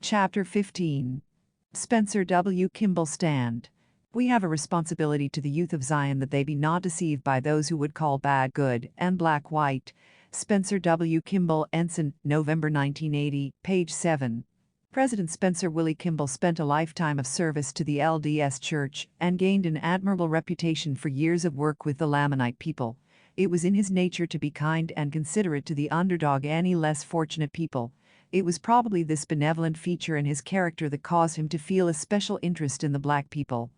Chapter 15. Spencer W. Kimball Stand. We have a responsibility to the youth of Zion that they be not deceived by those who would call bad good and black white. Spencer W. Kimball, Ensign, November 1980, page 7. President Spencer Willie Kimball spent a lifetime of service to the LDS Church and gained an admirable reputation for years of work with the Lamanite people. It was in his nature to be kind and considerate to the underdog, any less fortunate people. It was probably this benevolent feature in his character that caused him to feel a special interest in the black people.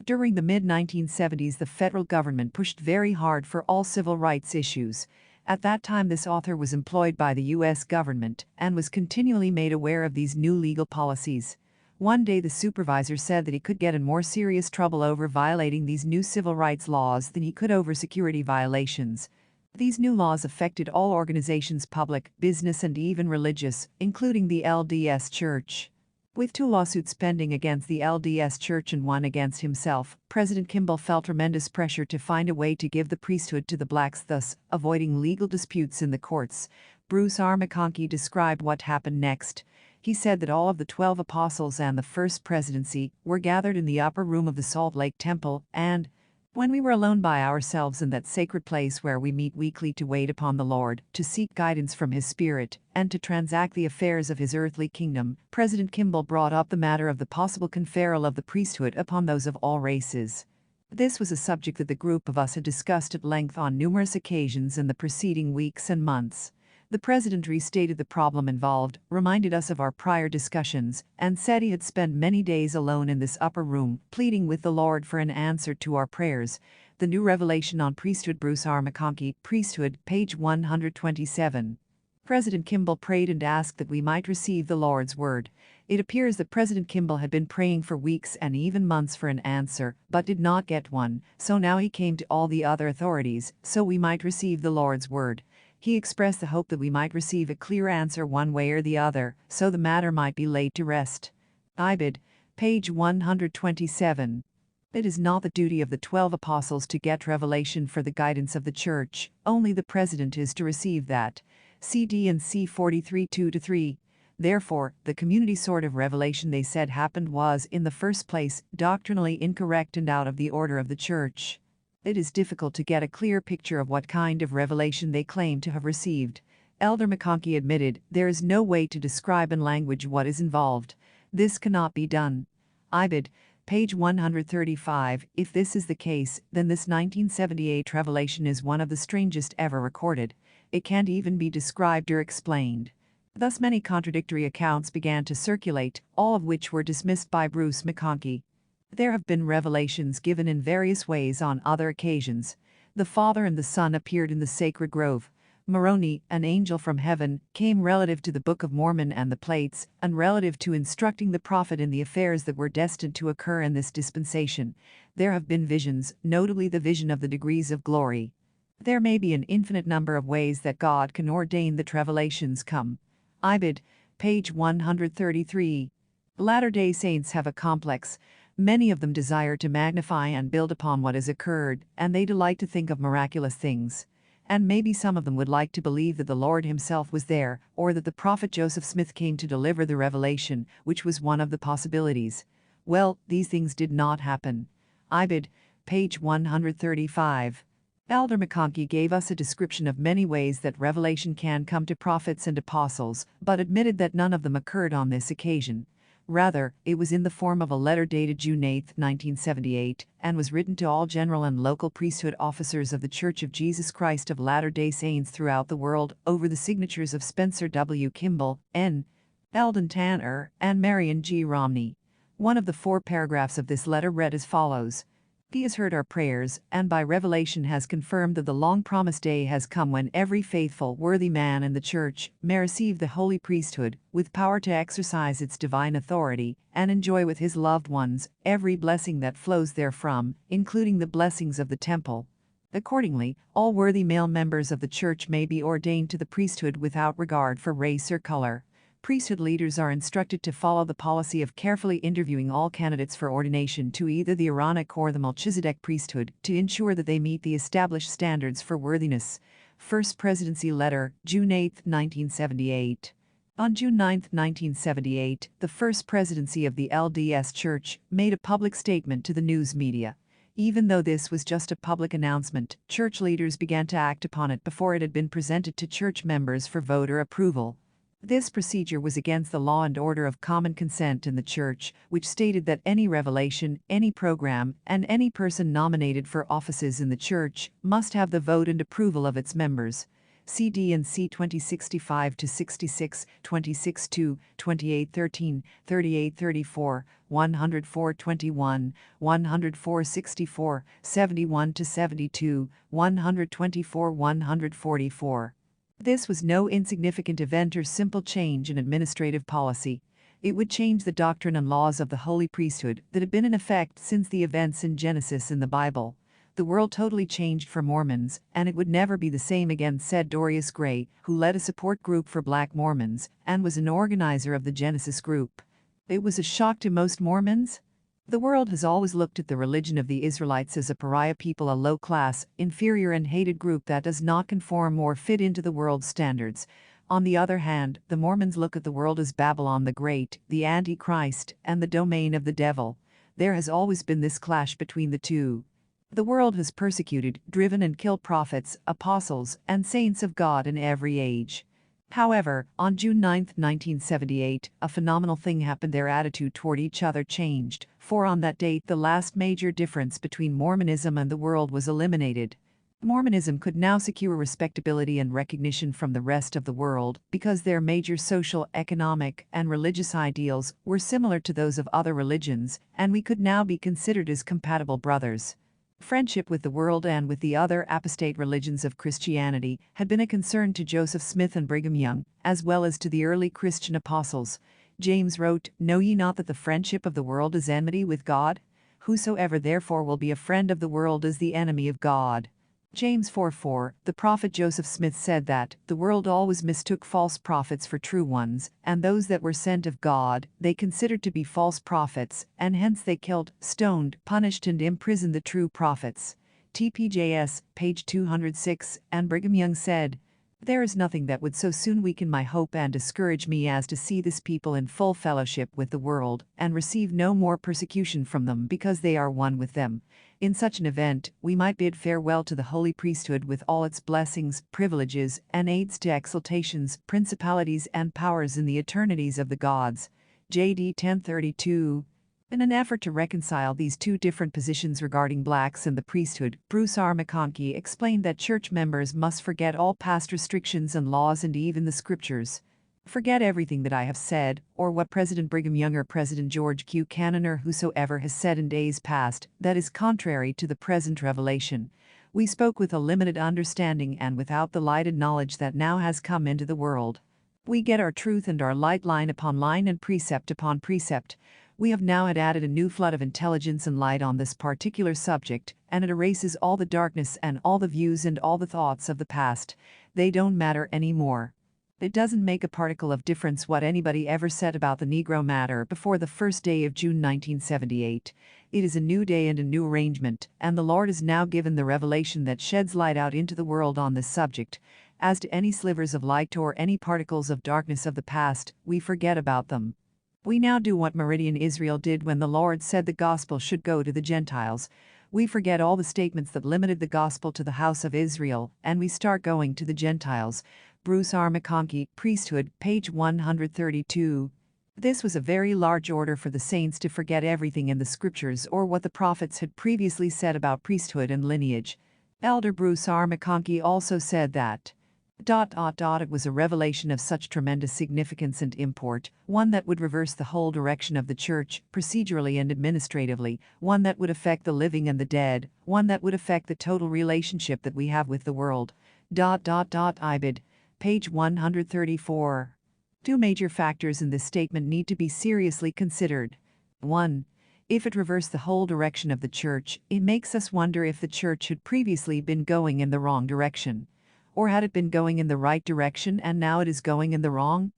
During the mid-1970s, the federal government pushed very hard for all civil rights issues. At that time, this author was employed by the U.S. government and was continually made aware of these new legal policies. One day, the supervisor said that he could get in more serious trouble over violating these new civil rights laws than he could over security violations. These new laws affected all organizations, public, business, and even religious, including the LDS Church. With 2 lawsuits pending against the LDS Church and 1 against himself, President Kimball felt tremendous pressure to find a way to give the priesthood to the blacks, thus avoiding legal disputes in the courts. Bruce R. McConkie described what happened next. He said that all of the 12 apostles and the first presidency were gathered in the upper room of the Salt Lake Temple, and when we were alone by ourselves in that sacred place where we meet weekly to wait upon the Lord, to seek guidance from His Spirit, and to transact the affairs of His earthly kingdom, President Kimball brought up the matter of the possible conferral of the priesthood upon those of all races. This was a subject that the group of us had discussed at length on numerous occasions in the preceding weeks and months. The president restated the problem involved, reminded us of our prior discussions, and said he had spent many days alone in this upper room, pleading with the Lord for an answer to our prayers. The New Revelation on Priesthood. Bruce R. McConkie, Priesthood, page 127. President Kimball prayed and asked that we might receive the Lord's word. It appears that President Kimball had been praying for weeks and even months for an answer, but did not get one, so now he came to all the other authorities, so we might receive the Lord's word. He expressed the hope that we might receive a clear answer one way or the other, so the matter might be laid to rest. Ibid. Page 127. It is not the duty of the 12 apostles to get revelation for the guidance of the church, only the president is to receive that. CD and C 43 2-3. Therefore, the community sort of revelation they said happened was, in the first place, doctrinally incorrect and out of the order of the church. It is difficult to get a clear picture of what kind of revelation they claim to have received. Elder McConkie admitted, there is no way to describe in language what is involved. This cannot be done. Ibid. Page 135. If this is the case, then this 1978 revelation is one of the strangest ever recorded. It can't even be described or explained. Thus many contradictory accounts began to circulate, all of which were dismissed by Bruce McConkie. There have been revelations given in various ways on other occasions. The Father and the Son appeared in the sacred grove. Moroni, an angel from heaven, came relative to the Book of Mormon and the plates, and relative to instructing the prophet in the affairs that were destined to occur in this dispensation. There have been visions, notably the vision of the degrees of glory. There may be an infinite number of ways that God can ordain that revelations come. Ibid. Page 133. Latter-day Saints have a complex. Many of them desire to magnify and build upon what has occurred, and they delight to think of miraculous things. And maybe some of them would like to believe that the Lord Himself was there, or that the prophet Joseph Smith came to deliver the revelation, which was one of the possibilities. Well, these things did not happen. Ibid. Page 135. Elder McConkie gave us a description of many ways that revelation can come to prophets and apostles, but admitted that none of them occurred on this occasion. Rather, it was in the form of a letter dated June 8, 1978, and was written to all general and local priesthood officers of the Church of Jesus Christ of Latter-day Saints throughout the world, over the signatures of Spencer W. Kimball, N. Eldon Tanner, and Marion G. Romney. One of the 4 paragraphs of this letter read as follows. He has heard our prayers, and by revelation has confirmed that the long-promised day has come when every faithful, worthy man in the Church may receive the holy priesthood, with power to exercise its divine authority, and enjoy with his loved ones every blessing that flows therefrom, including the blessings of the temple. Accordingly, all worthy male members of the Church may be ordained to the priesthood without regard for race or color. Priesthood leaders are instructed to follow the policy of carefully interviewing all candidates for ordination to either the Aaronic or the Melchizedek priesthood to ensure that they meet the established standards for worthiness. First Presidency Letter, June 8, 1978. On June 9, 1978, the First Presidency of the LDS Church made a public statement to the news media. Even though this was just a public announcement, church leaders began to act upon it before it had been presented to church members for voter approval. This procedure was against the law and order of common consent in the church, which stated that any revelation, any program, and any person nominated for offices in the church must have the vote and approval of its members. CD&C 2065-66, 26-2, 2813, 3834, 10421, 10464, 71-72, 124-144. This was no insignificant event or simple change in administrative policy. It would change the doctrine and laws of the holy priesthood that had been in effect since the events in Genesis in the Bible. The world totally changed for Mormons, and it would never be the same again, said Dorius Gray, who led a support group for Black Mormons and was an organizer of the Genesis group. It was a shock to most Mormons. The world has always looked at the religion of the Israelites as a pariah people, a low-class, inferior and hated group that does not conform or fit into the world's standards. On the other hand, the Mormons look at the world as Babylon the Great, the Antichrist, and the domain of the devil. There has always been this clash between the two. The world has persecuted, driven and killed prophets, apostles, and saints of God in every age. However, on June 9, 1978, a phenomenal thing happened. Their attitude toward each other changed, for on that date the last major difference between Mormonism and the world was eliminated. Mormonism could now secure respectability and recognition from the rest of the world because their major social, economic, and religious ideals were similar to those of other religions, and we could now be considered as compatible brothers. Friendship with the world and with the other apostate religions of Christianity had been a concern to Joseph Smith and Brigham Young, as well as to the early Christian apostles. James wrote, "Know ye not that the friendship of the world is enmity with God? Whosoever therefore will be a friend of the world is the enemy of God." James 4:4, the prophet Joseph Smith said that the world always mistook false prophets for true ones, and those that were sent of God they considered to be false prophets, and hence they killed, stoned, punished and imprisoned the true prophets. TPJS, page 206, and Brigham Young said, "There is nothing that would so soon weaken my hope and discourage me as to see this people in full fellowship with the world, and receive no more persecution from them because they are one with them. In such an event, we might bid farewell to the holy priesthood with all its blessings, privileges, and aids to exaltations, principalities and powers in the eternities of the gods." JD 1032. In an effort to reconcile these two different positions regarding blacks and the priesthood, Bruce R. McConkie explained that church members must forget all past restrictions and laws and even the scriptures. Forget everything that I have said, or what President Brigham Young or President George Q. Cannon or whosoever has said in days past, that is contrary to the present revelation. We spoke with a limited understanding and without the lighted knowledge that now has come into the world. We get our truth and our light line upon line and precept upon precept. We have now added a new flood of intelligence and light on this particular subject, and it erases all the darkness and all the views and all the thoughts of the past. They don't matter anymore. It doesn't make a particle of difference what anybody ever said about the Negro matter before the first day of June 1978. It is a new day and a new arrangement, and the Lord has now given the revelation that sheds light out into the world on this subject. As to any slivers of light or any particles of darkness of the past, we forget about them. We now do what Meridian Israel did when the Lord said the gospel should go to the Gentiles. We forget all the statements that limited the gospel to the house of Israel, and we start going to the Gentiles. Bruce R. McConkie, Priesthood, page 132. This was a very large order for the saints to forget everything in the scriptures or what the prophets had previously said about priesthood and lineage. Elder Bruce R. McConkie also said that it was a revelation of such tremendous significance and import, one that would reverse the whole direction of the church, procedurally and administratively, one that would affect the living and the dead, one that would affect the total relationship that we have with the world. Ibid. Page 134. Two major factors in this statement need to be seriously considered. 1. If it reversed the whole direction of the church, it makes us wonder if the church had previously been going in the wrong direction. Or had it been going in the right direction and now it is going in the wrong?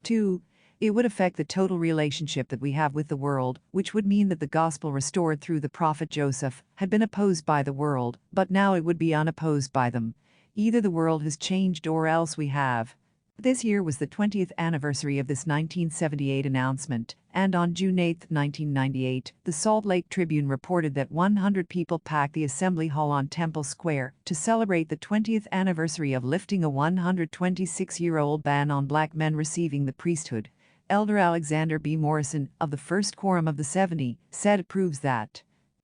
2. It would affect the total relationship that we have with the world, which would mean that the gospel restored through the prophet Joseph had been opposed by the world, but now it would be unopposed by them. Either the world has changed or else we have. This year was the 20th anniversary of this 1978 announcement, and on June 8, 1998, the Salt Lake Tribune reported that 100 people packed the Assembly Hall on Temple Square to celebrate the 20th anniversary of lifting a 126-year-old ban on black men receiving the priesthood. Elder Alexander B. Morrison, of the First Quorum of the 70, said it proves that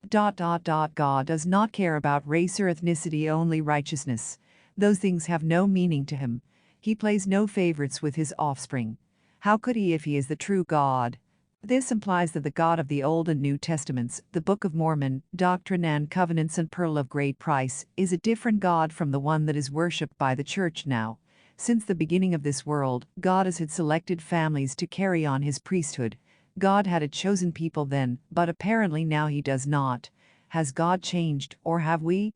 God does not care about race or ethnicity, only righteousness. Those things have no meaning to him. He plays no favorites with his offspring. How could he if he is the true God? This implies that the God of the Old and New Testaments, the Book of Mormon, Doctrine and Covenants and Pearl of Great Price, is a different God from the one that is worshipped by the Church now. Since the beginning of this world, God has had selected families to carry on his priesthood. God had a chosen people then, but apparently now he does not. Has God changed, or have we?